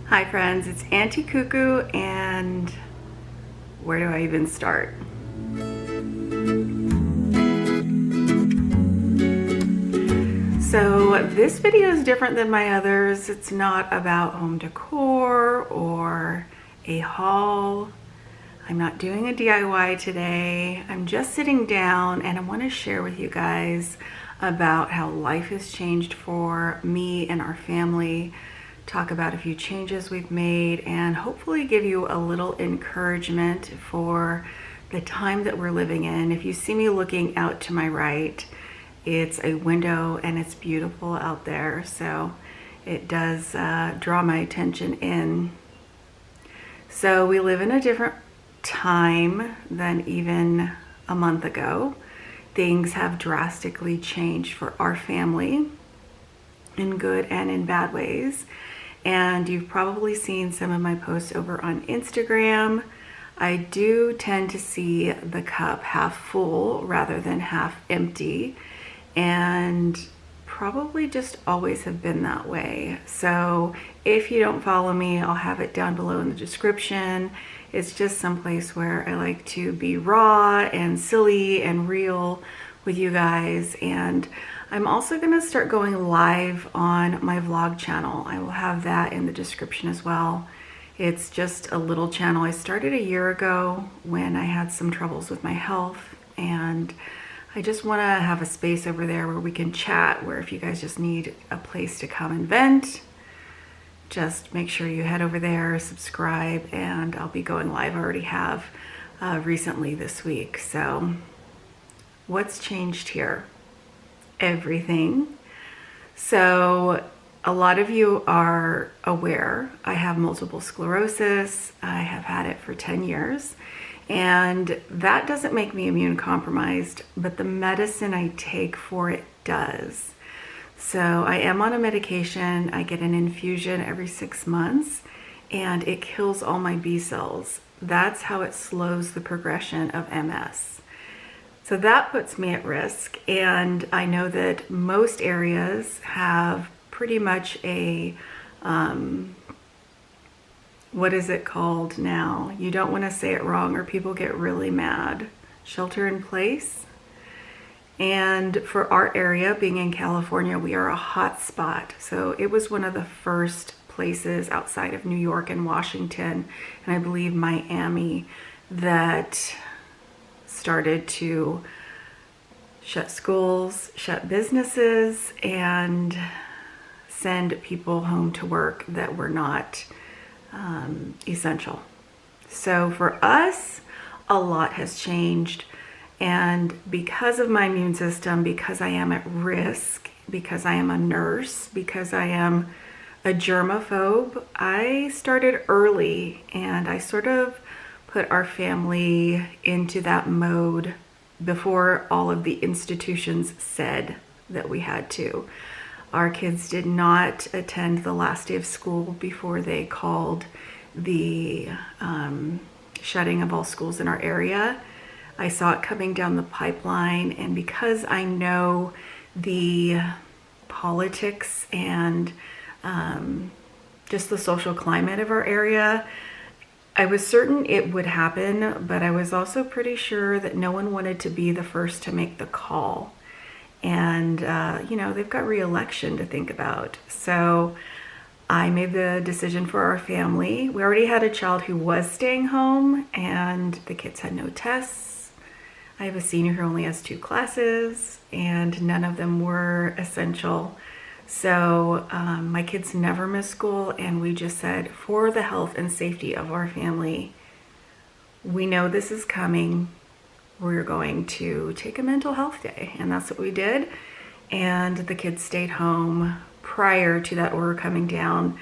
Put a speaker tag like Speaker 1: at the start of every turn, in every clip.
Speaker 1: Hi friends, it's Auntie Cuckoo, and where do I even start? So this video is different than my others. It's not about home decor or a haul. I'm not doing a DIY today. I'm just sitting down and I want to share with you guys about how life has changed for me and our family, talk about a few changes we've made, and hopefully give you a little encouragement for the time that we're living in. If you see me looking out to my right, it's a window and it's beautiful out there, so it does draw my attention in. So we live in a different time than even a month ago. Things have drastically changed for our family in good and in bad ways. And you've probably seen some of my posts over on Instagram. I do tend to see the cup half full rather than half empty, and probably just always have been that way. So if you don't follow me, I'll have it down below in the description. It's just someplace where I like to be raw and silly and real with you guys. And I'm also gonna start going live on my vlog channel. I will have that in the description as well. It's just a little channel I started a year ago when I had some troubles with my health, and I just want to have a space over there where we can chat, where if you guys just need a place to come and vent, just make sure you head over there, subscribe, and I'll be going live. I already have recently this week. So what's changed here? Everything. So a lot of you are aware I have multiple sclerosis. I have had it for 10 years. And that doesn't make me immune compromised, but the medicine I take for it does. So I am on a medication. I get an infusion every 6 months, and it kills all my B cells. That's how it slows the progression of MS. So that puts me at risk. And I know that most areas have pretty much a, what is it called now? You don't want to say it wrong or people get really mad. Shelter in place. And for our area, being in California, we are a hot spot. So it was one of the first places outside of New York and Washington, and I believe Miami, that started to shut schools, shut businesses, and send people home to work that were not essential. So for us, a lot has changed. And because of my immune system, because I am at risk, because I am a nurse, because I am a germaphobe, I started early, and I sort of put our family into that mode before all of the institutions said that we had to. Our kids did not attend the last day of school before they called the shutting of all schools in our area. I saw it coming down the pipeline, and because I know the politics and just the social climate of our area, I was certain it would happen, but I was also pretty sure that no one wanted to be the first to make the call. And, you know, they've got re-election to think about. So I made the decision for our family. We already had a child who was staying home, and the kids had no tests. I have a senior who only has 2 classes, and none of them were essential. So my kids never missed school, and we just said, for the health and safety of our family, we know this is coming. We're going to take a mental health day, and that's what we did. And the kids stayed home prior to that order coming down.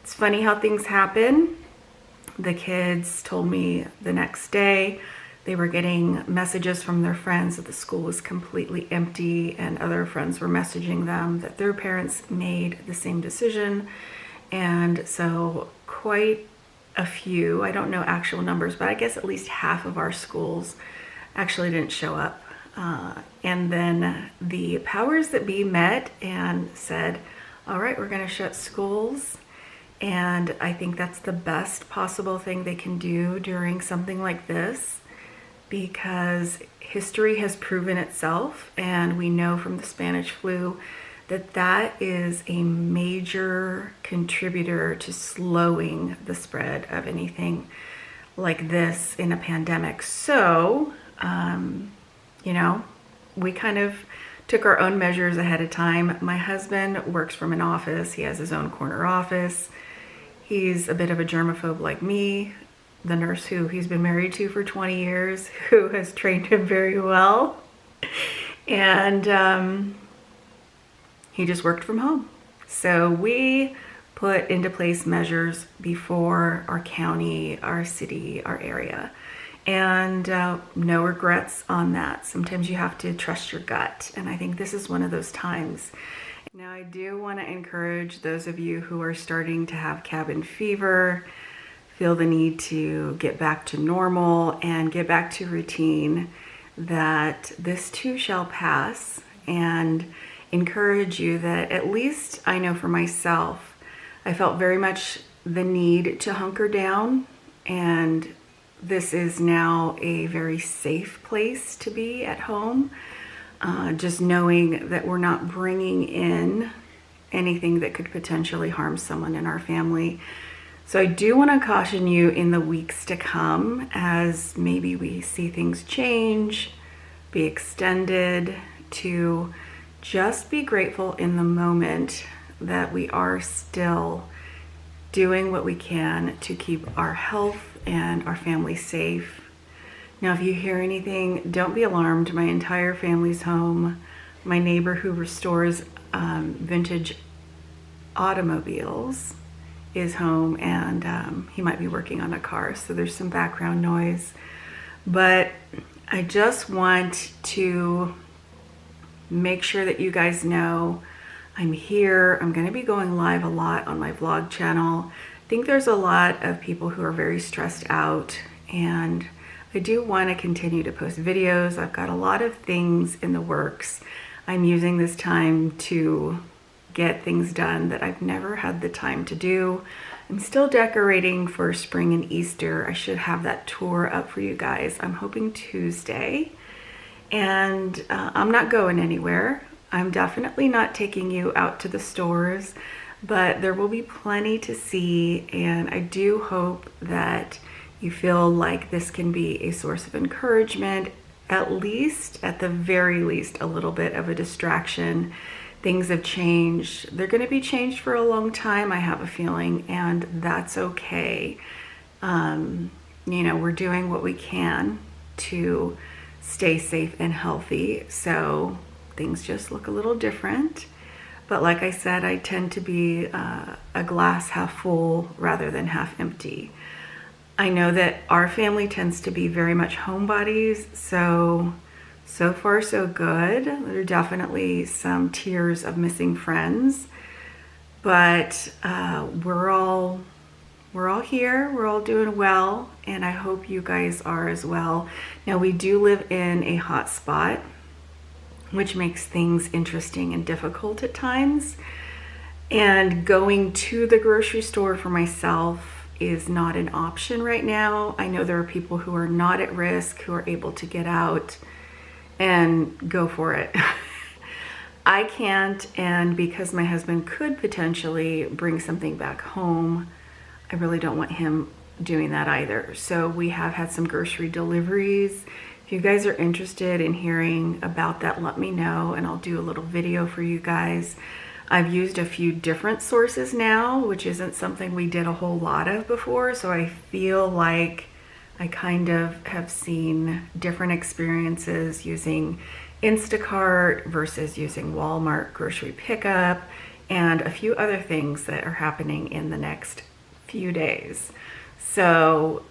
Speaker 1: It's funny how things happen. The kids told me the next day they were getting messages from their friends that the school was completely empty, and other friends were messaging them that their parents made the same decision. And so quite a few, I don't know actual numbers, but I guess at least half of our schools actually didn't show up. And then the powers that be met and said, all right, we're going to shut schools. And I think that's the best possible thing they can do during something like this, because history has proven itself, and we know from the Spanish flu that that is a major contributor to slowing the spread of anything like this in a pandemic. So, you know, we kind of took our own measures ahead of time. My husband works from an office. He has his own corner office. He's a bit of a germaphobe like me. The nurse who he's been married to for 20 years, who has trained him very well. And he just worked from home. So we put into place measures before our county, our city, our area. And no regrets on that. Sometimes you have to trust your gut. And I think this is one of those times. Now, I do want to encourage those of you who are starting to have cabin fever, feel the need to get back to normal and get back to routine, that this too shall pass, and encourage you that, at least I know for myself, I felt very much the need to hunker down, and this is now a very safe place to be at home. Just knowing that we're not bringing in anything that could potentially harm someone in our family. So I do want to caution you in the weeks to come, as maybe we see things change, be extended, to just be grateful in the moment that we are still doing what we can to keep our health and our family safe. Now, if you hear anything, don't be alarmed. My entire family's home. My neighbor who restores vintage automobiles is home, and he might be working on a car, so there's some background noise. But I just want to make sure that you guys know I'm here. I'm going to be going live a lot on my vlog channel. I think there's a lot of people who are very stressed out, and I do want to continue to post videos. I've got a lot of things in the works. I'm using this time to get things done that I've never had the time to do. I'm still decorating for spring and Easter. I should have that tour up for you guys. I'm hoping Tuesday. And I'm not going anywhere. I'm definitely not taking you out to the stores, but there will be plenty to see, and I do hope that you feel like this can be a source of encouragement, at least, at the very least, a little bit of a distraction. Things have changed. They're going to be changed for a long time, I have a feeling, and that's okay. You know, we're doing what we can to stay safe and healthy, so things just look a little different. But like I said, I tend to be a glass half full rather than half empty. I know that our family tends to be very much homebodies, so far so good. There are definitely some tears of missing friends, but we're all here, we're all doing well, and I hope you guys are as well. Now, we do live in a hot spot, which makes things interesting and difficult at times, and going to the grocery store for myself is not an option right now. I know there are people who are not at risk, who are able to get out and go for it. I can't, and because my husband could potentially bring something back home, I really don't want him doing that either. So we have had some grocery deliveries. If you guys are interested in hearing about that, let me know, and I'll do a little video for you guys. I've used a few different sources now, which isn't something we did a whole lot of before, so I feel like I kind of have seen different experiences using Instacart versus using Walmart grocery pickup, and a few other things that are happening in the next few days. So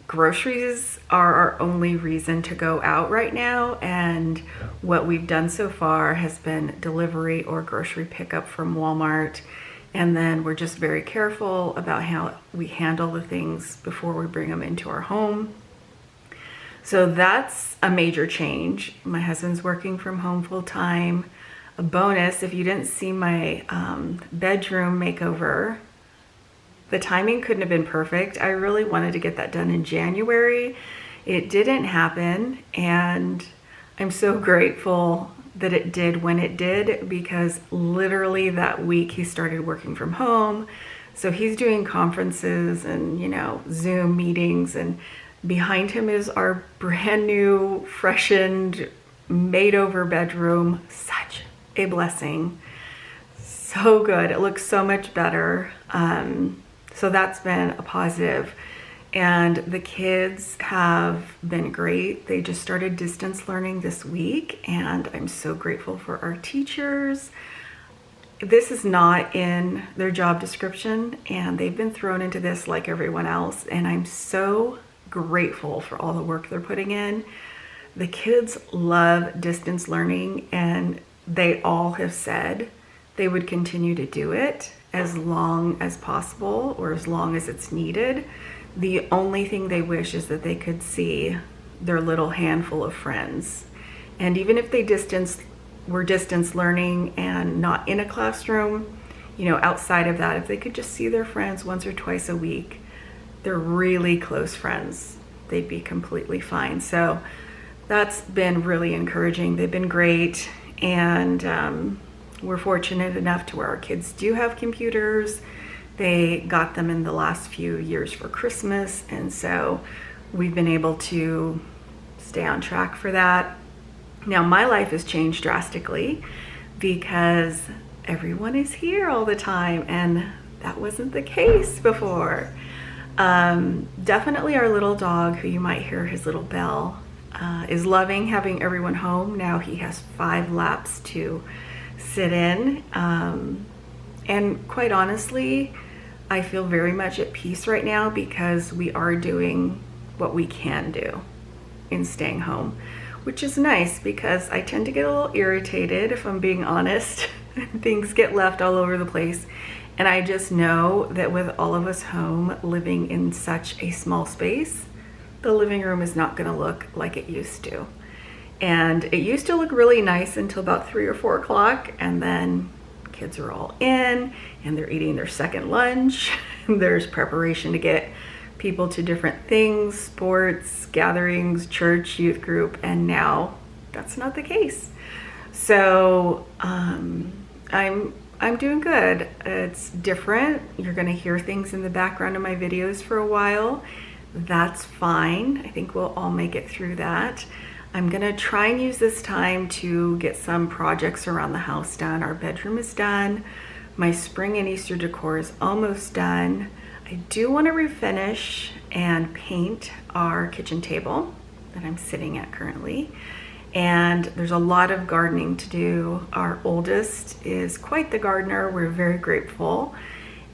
Speaker 1: groceries are our only reason to go out right now, and what we've done so far has been delivery or grocery pickup from Walmart, and then we're just very careful about how we handle the things before we bring them into our home. So that's a major change. My husband's working from home full time. A bonus, if you didn't see my bedroom makeover The timing couldn't have been perfect. I really wanted to get that done in January. It didn't happen, and I'm so grateful that it did when it did, because literally that week he started working from home. So he's doing conferences and, you know, Zoom meetings, and behind him is our brand new, freshened, made over bedroom. Such a blessing. So good. It looks so much better. So that's been a positive. And the kids have been great. They just started distance learning this week, and I'm so grateful for our teachers. This is not in their job description, and they've been thrown into this like everyone else, and I'm so grateful for all the work they're putting in. The kids love distance learning, and they all have said they would continue to do it as long as possible, or as long as it's needed. The only thing they wish is that they could see their little handful of friends. And even if they were distance learning and not in a classroom, you know, outside of that, if they could just see their friends once or twice a week, they're really close friends, they'd be completely fine. So that's been really encouraging. They've been great. And we're fortunate enough to where our kids do have computers. They got them in the last few years for Christmas, and so we've been able to stay on track for that. Now my life has changed drastically because everyone is here all the time, and that wasn't the case before. Definitely our little dog, who you might hear his little bell, is loving having everyone home. Now he has 5 laps to sit in, and quite honestly, I feel very much at peace right now because we are doing what we can do in staying home, which is nice because I tend to get a little irritated, if I'm being honest. Things get left all over the place, and I just know that with all of us home living in such a small space, the living room is not going to look like it used to. And it used to look really nice until about 3 or 4 o'clock, and then kids are all in and they're eating their second lunch. There's preparation to get people to different things, sports, gatherings, church, youth group, and now that's not the case. So I'm doing good. It's different. You're gonna hear things in the background of my videos for a while. That's fine. I think we'll all make it through that. I'm gonna try and use this time to get some projects around the house done. Our bedroom is done. My spring and Easter decor is almost done. I do want to refinish and paint our kitchen table that I'm sitting at currently. And there's a lot of gardening to do. Our oldest is quite the gardener. We're very grateful.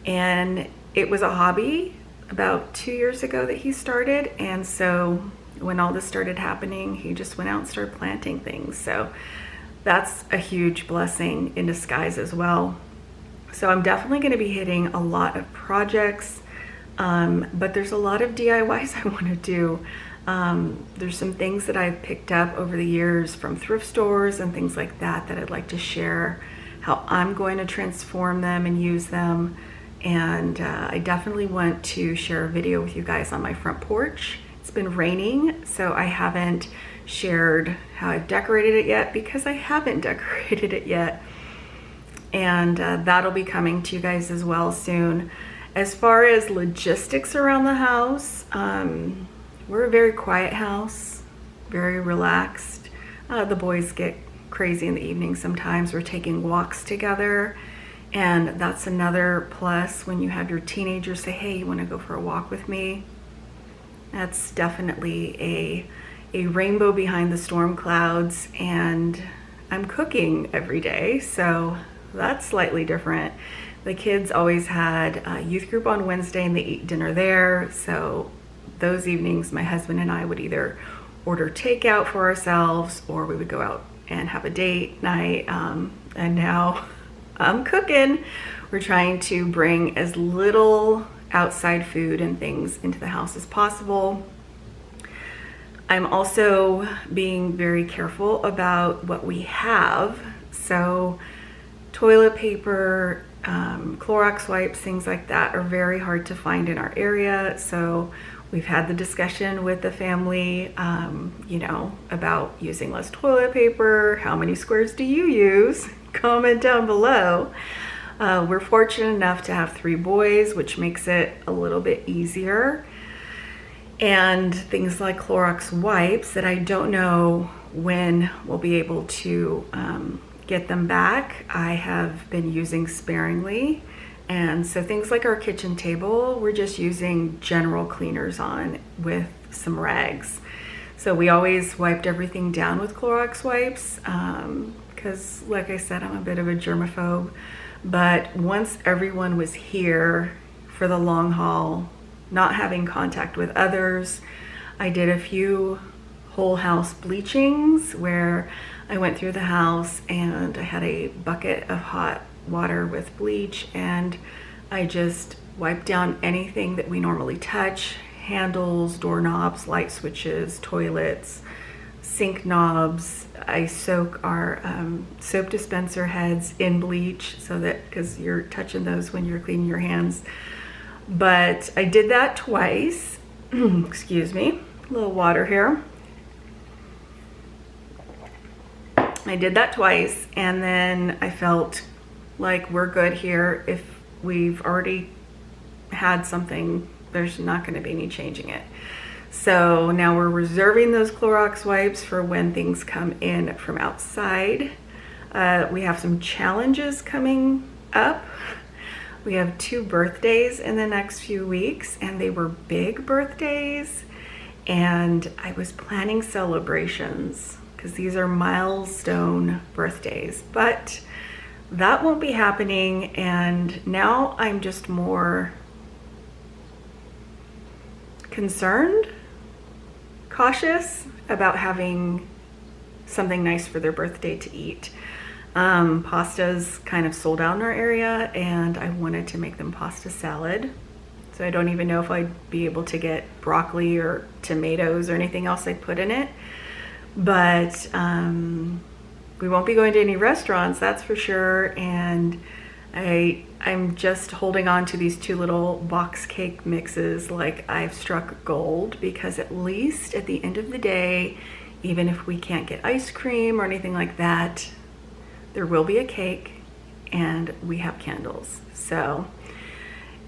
Speaker 1: And it was a hobby about 2 years ago that he started. And so when all this started happening, he just went out and started planting things. So that's a huge blessing in disguise as well. So I'm definitely going to be hitting a lot of projects, but there's a lot of DIYs I want to do. There's some things that I've picked up over the years from thrift stores and things like that that I'd like to share, how I'm going to transform them and use them. And I definitely want to share a video with you guys on my front porch. It's been raining, so I haven't shared how I've decorated it yet because I haven't decorated it yet. And that'll be coming to you guys as well soon. As far as logistics around the house, we're a very quiet house, very relaxed. The boys get crazy in the evening sometimes. We're taking walks together, and that's another plus when you have your teenagers say, hey, you want to go for a walk with me? That's definitely a rainbow behind the storm clouds. And I'm cooking every day, so that's slightly different. The kids always had a youth group on Wednesday and they eat dinner there. So those evenings, my husband and I would either order takeout for ourselves or we would go out and have a date night. And now I'm cooking. We're trying to bring as little outside food and things into the house as possible. I'm also being very careful about what we have. So toilet paper Clorox wipes, things like that are very hard to find in our area. So we've had the discussion with the family, you know, about using less toilet paper. How many squares do you use? Comment down below. We're fortunate enough to have 3 boys, which makes it a little bit easier. And things like Clorox wipes that I don't know when we'll be able to get them back. I have been using sparingly. And so things like our kitchen table, we're just using general cleaners on with some rags. So we always wiped everything down with Clorox wipes because, like I said, I'm a bit of a germaphobe. But once everyone was here for the long haul, not having contact with others, I did a few whole house bleachings where I went through the house and I had a bucket of hot water with bleach, and I just wiped down anything that we normally touch: handles, doorknobs, light switches, toilets, sink knobs. I soak our soap dispenser heads in bleach so that, because you're touching those when you're cleaning your hands. But I did that twice. Excuse me, a little water here. I did that twice, and then I felt like we're good here. If we've already had something, there's not going to be any changing it. So now we're reserving those Clorox wipes for when things come in from outside. We have some challenges coming up. We have 2 birthdays in the next few weeks, and they were big birthdays. And I was planning celebrations because these are milestone birthdays, but that won't be happening. And now I'm just more concerned, cautious about having something nice for their birthday to eat. Pasta's kind of sold out in our area, and I wanted to make them pasta salad. So I don't even know if I'd be able to get broccoli or tomatoes or anything else I'd put in it. But we won't be going to any restaurants, that's for sure. And I'm just holding on to these 2 little box cake mixes like I've struck gold, because at least at the end of the day, even if we can't get ice cream or anything like that, there will be a cake and we have candles. So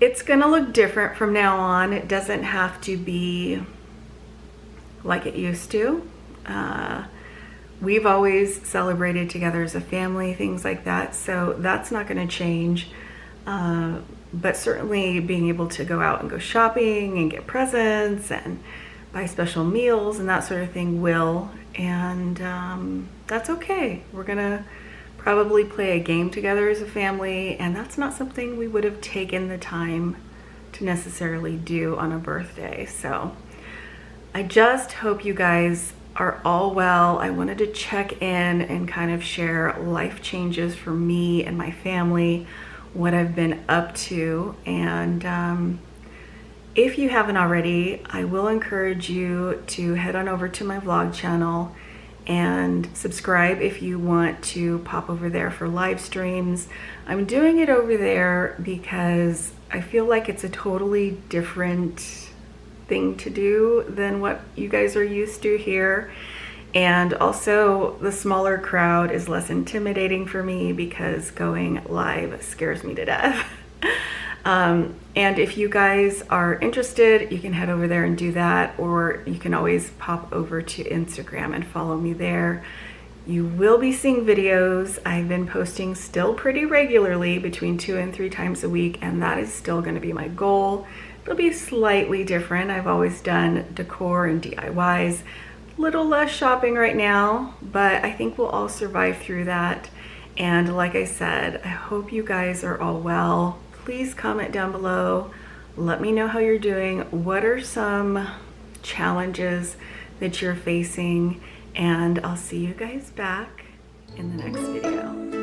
Speaker 1: it's gonna look different from now on. It doesn't have to be like it used to. We've always celebrated together as a family, things like that. So that's not gonna change. But certainly being able to go out and go shopping and get presents and buy special meals and that sort of thing will. And that's okay. We're gonna probably play a game together as a family, and that's not something we would have taken the time to necessarily do on a birthday. So I just hope you guys are all well. I wanted to check in and kind of share life changes for me and my family, what I've been up to. And if you haven't already, I will encourage you to head on over to my vlog channel and subscribe if you want to pop over there for live streams. I'm doing it over there because I feel like it's a totally different thing to do than what you guys are used to here. And also the smaller crowd is less intimidating for me because going live scares me to death. And if you guys are interested, you can head over there and do that, or you can always pop over to Instagram and follow me there. You will be seeing videos. I've been posting still pretty regularly, between 2 and 3 times a week, and that is still going to be my goal. It'll be slightly different. I've always done decor and DIYs. Little less shopping right now, but I think we'll all survive through that. And like I said, I hope you guys are all well. Please comment down below. Let me know how you're doing. What are some challenges that you're facing? And I'll see you guys back in the next video.